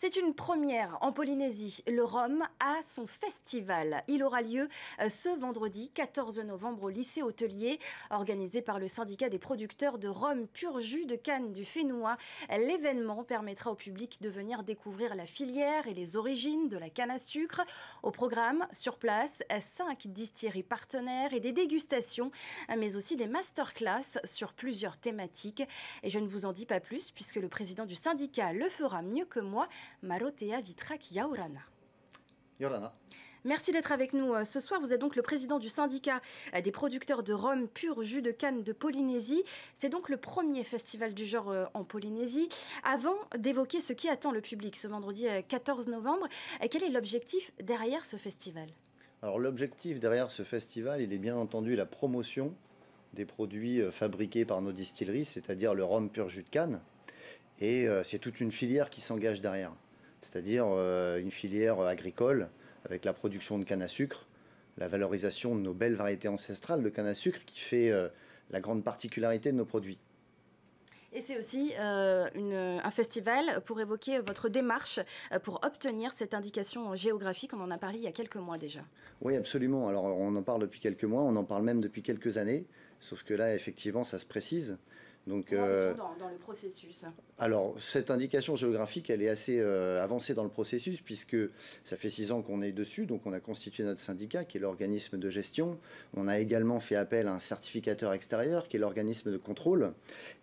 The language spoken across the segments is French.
C'est une première en Polynésie. Le rhum a son festival. Il aura lieu ce vendredi 14 novembre au lycée hôtelier, organisé par le syndicat des producteurs de rhum pur jus de canne du Fénois. L'événement permettra au public de venir découvrir la filière et les origines de la canne à sucre. Au programme, sur place, 5 distilleries partenaires et des dégustations, mais aussi des masterclass sur plusieurs thématiques. Et je ne vous en dis pas plus puisque le président du syndicat le fera mieux que moi. Marotea Vitrak Yaurana. Yorana. Merci d'être avec nous ce soir. Vous êtes donc le président du syndicat des producteurs de rhum pur jus de canne de Polynésie. C'est donc le premier festival du genre en Polynésie. Avant d'évoquer ce qui attend le public ce vendredi 14 novembre, quel est l'objectif derrière ce festival? Alors l'objectif derrière ce festival, il est bien entendu la promotion des produits fabriqués par nos distilleries, c'est-à-dire le rhum pur jus de canne. Et c'est toute une filière qui s'engage derrière, c'est-à-dire une filière agricole avec la production de canne à sucre, la valorisation de nos belles variétés ancestrales de canne à sucre qui fait la grande particularité de nos produits. Et c'est aussi un festival pour évoquer votre démarche pour obtenir cette indication géographique. On en a parlé il y a quelques mois déjà. Oui, absolument. Alors on en parle depuis quelques mois, on en parle même depuis quelques années, sauf que là, effectivement, ça se précise. Donc, dans le processus. Alors, cette indication géographique, elle est assez avancée dans le processus, puisque ça fait 6 ans qu'on est dessus, donc on a constitué notre syndicat, qui est l'organisme de gestion. On a également fait appel à un certificateur extérieur, qui est l'organisme de contrôle.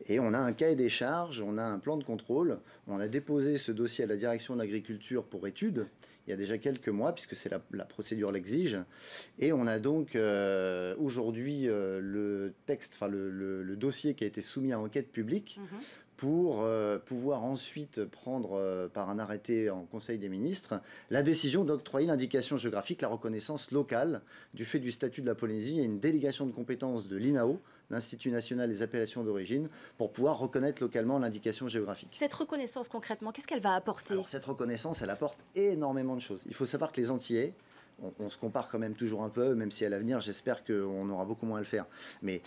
Et on a un cahier des charges, on a un plan de contrôle. On a déposé ce dossier à la direction de l'agriculture pour étude, il y a déjà quelques mois, puisque c'est la procédure l'exige. Et on a donc aujourd'hui le texte, enfin le dossier qui a été soumis à enquête publique pour pouvoir ensuite prendre par un arrêté en Conseil des ministres la décision d'octroyer l'indication géographique, la reconnaissance locale du fait du statut de la Polynésie. Il y a une délégation de compétences de l'INAO, l'Institut national des appellations d'origine, pour pouvoir reconnaître localement l'indication géographique. Cette reconnaissance, concrètement, qu'est-ce qu'elle va apporter? Alors, cette reconnaissance, elle apporte énormément de choses. Il faut savoir que les Antillais, on se compare quand même toujours un peu, même si à l'avenir, j'espère qu'on aura beaucoup moins à le faire. Mais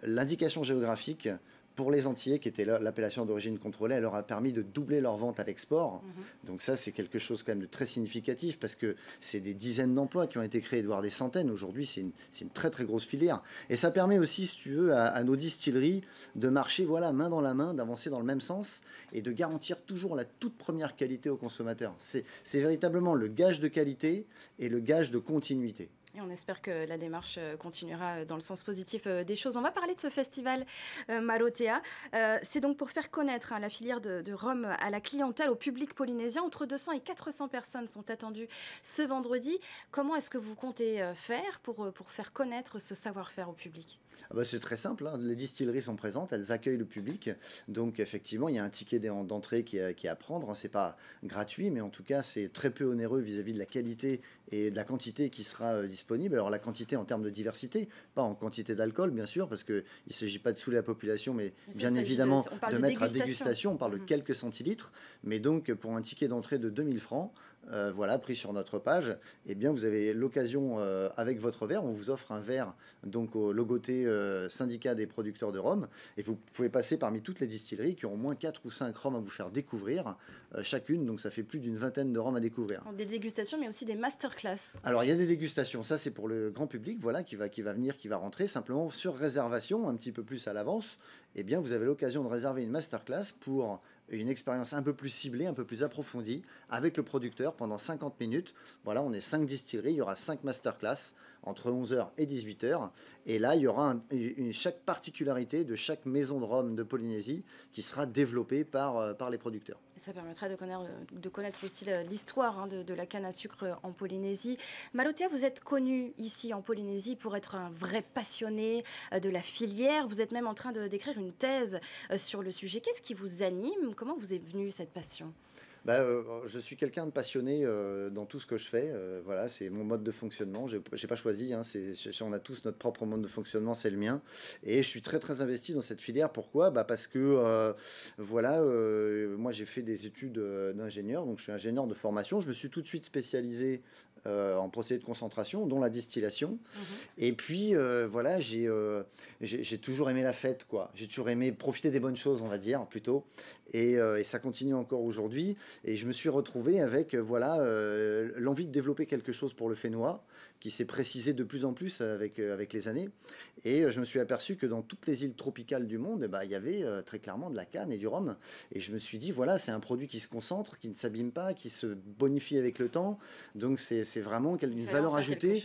l'indication géographique, pour les Antillais, qui était l'appellation d'origine contrôlée, elle leur a permis de doubler leur vente à l'export. Donc ça, c'est quelque chose quand même de très significatif, parce que c'est des dizaines d'emplois qui ont été créés, voire des centaines. Aujourd'hui, c'est une très très grosse filière. Et ça permet aussi, si tu veux, à nos distilleries de marcher voilà, main dans la main, d'avancer dans le même sens et de garantir toujours la toute première qualité aux consommateurs. C'est véritablement le gage de qualité et le gage de continuité. Et on espère que la démarche continuera dans le sens positif des choses. On va parler de ce festival Marotea. C'est donc pour faire connaître la filière de rhum à la clientèle, au public polynésien. Entre 200 et 400 personnes sont attendues ce vendredi. Comment est-ce que vous comptez faire pour faire connaître ce savoir-faire au public? C'est très simple, hein. Les distilleries sont présentes, elles accueillent le public. Donc effectivement, il y a un ticket d'entrée qui est à prendre, hein. C'est pas gratuit, mais en tout cas, c'est très peu onéreux vis-à-vis de la qualité et de la quantité qui sera disponible. Alors la quantité en termes de diversité, pas en quantité d'alcool, bien sûr, parce qu'il ne s'agit pas de saouler la population, mais bien évidemment de mettre à dégustation. On parle de quelques centilitres. Mais donc, pour un ticket d'entrée de 2000 francs, voilà, pris sur notre page, eh bien, vous avez l'occasion, avec votre verre, on vous offre un verre donc au logoté syndicat des producteurs de rhum, et vous pouvez passer parmi toutes les distilleries qui ont au moins 4 ou 5 rhums à vous faire découvrir chacune, donc ça fait plus d'une vingtaine de rhums à découvrir. Des dégustations, mais aussi des masterclass. Alors il y a des dégustations, ça c'est pour le grand public, voilà, qui va venir, qui va rentrer, simplement sur réservation, un petit peu plus à l'avance, eh bien vous avez l'occasion de réserver une masterclass pour une expérience un peu plus ciblée, un peu plus approfondie, avec le producteur pendant 50 minutes. Voilà, on est 5 distilleries, il y aura 5 masterclass entre 11 h et 18 h. Et là, il y aura chaque particularité de chaque maison de rhum de Polynésie qui sera développée par les producteurs. Et ça permettra de connaître aussi l'histoire de la canne à sucre en Polynésie. Marotea, vous êtes connu ici en Polynésie pour être un vrai passionné de la filière. Vous êtes même en train d'écrire une thèse sur le sujet. Qu'est-ce qui vous anime? Comment vous est venue cette passion? Je suis quelqu'un de passionné dans tout ce que je fais. Voilà, c'est mon mode de fonctionnement. J'ai pas choisi. Hein, on a tous notre propre mode de fonctionnement, c'est le mien. Et je suis très très investi dans cette filière. Pourquoi? Parce que voilà, moi j'ai fait des études d'ingénieur, donc je suis ingénieur de formation. Je me suis tout de suite spécialisé en procédé de concentration, dont la distillation. Et puis voilà, j'ai toujours aimé la fête, quoi. J'ai toujours aimé profiter des bonnes choses, on va dire plutôt. Et ça continue encore aujourd'hui. Et je me suis retrouvé avec l'envie de développer quelque chose pour le Fénois, qui s'est précisé de plus en plus avec les années. Et je me suis aperçu que dans toutes les îles tropicales du monde, il y avait très clairement de la canne et du rhum. Et je me suis dit, voilà, c'est un produit qui se concentre, qui ne s'abîme pas, qui se bonifie avec le temps. Donc c'est vraiment une valeur ajoutée,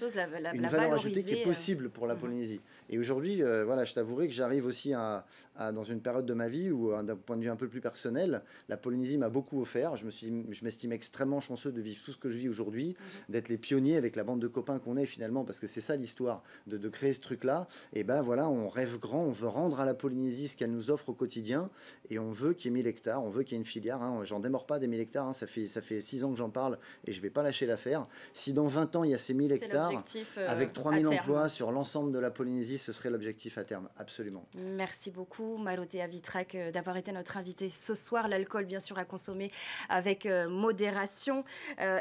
valeur ajoutée qui est possible pour la Polynésie. Et aujourd'hui, je t'avouerai que j'arrive aussi dans une période de ma vie où, d'un point de vue un peu plus personnel, la Polynésie m'a beaucoup offert. Je m'estime extrêmement chanceux de vivre tout ce que je vis aujourd'hui, d'être les pionniers avec la bande de copains qu'on est finalement, parce que c'est ça l'histoire, de créer ce truc-là. Et on rêve grand, on veut rendre à la Polynésie ce qu'elle nous offre au quotidien, et on veut qu'il y ait 1000 hectares, on veut qu'il y ait une filière. J'en démords pas des 1000 hectares, ça fait 6 ans que j'en parle, et je vais pas lâcher l'affaire. Si dans 20 ans, il y a ces 1000 hectares, avec 3000 emplois sur l'ensemble de la Polynésie, ce serait l'objectif à terme, absolument. Merci beaucoup, Marotea Vitrac, d'avoir été notre invité ce soir. L'alcool, bien sûr, à consommer avec modération.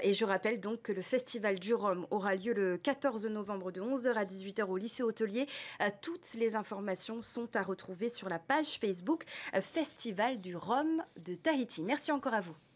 Et je rappelle donc que le Festival du Rhum aura lieu le 14 novembre de 11h à 18h au lycée hôtelier. Toutes les informations sont à retrouver sur la page Facebook Festival du Rhum de Tahiti. Merci encore à vous.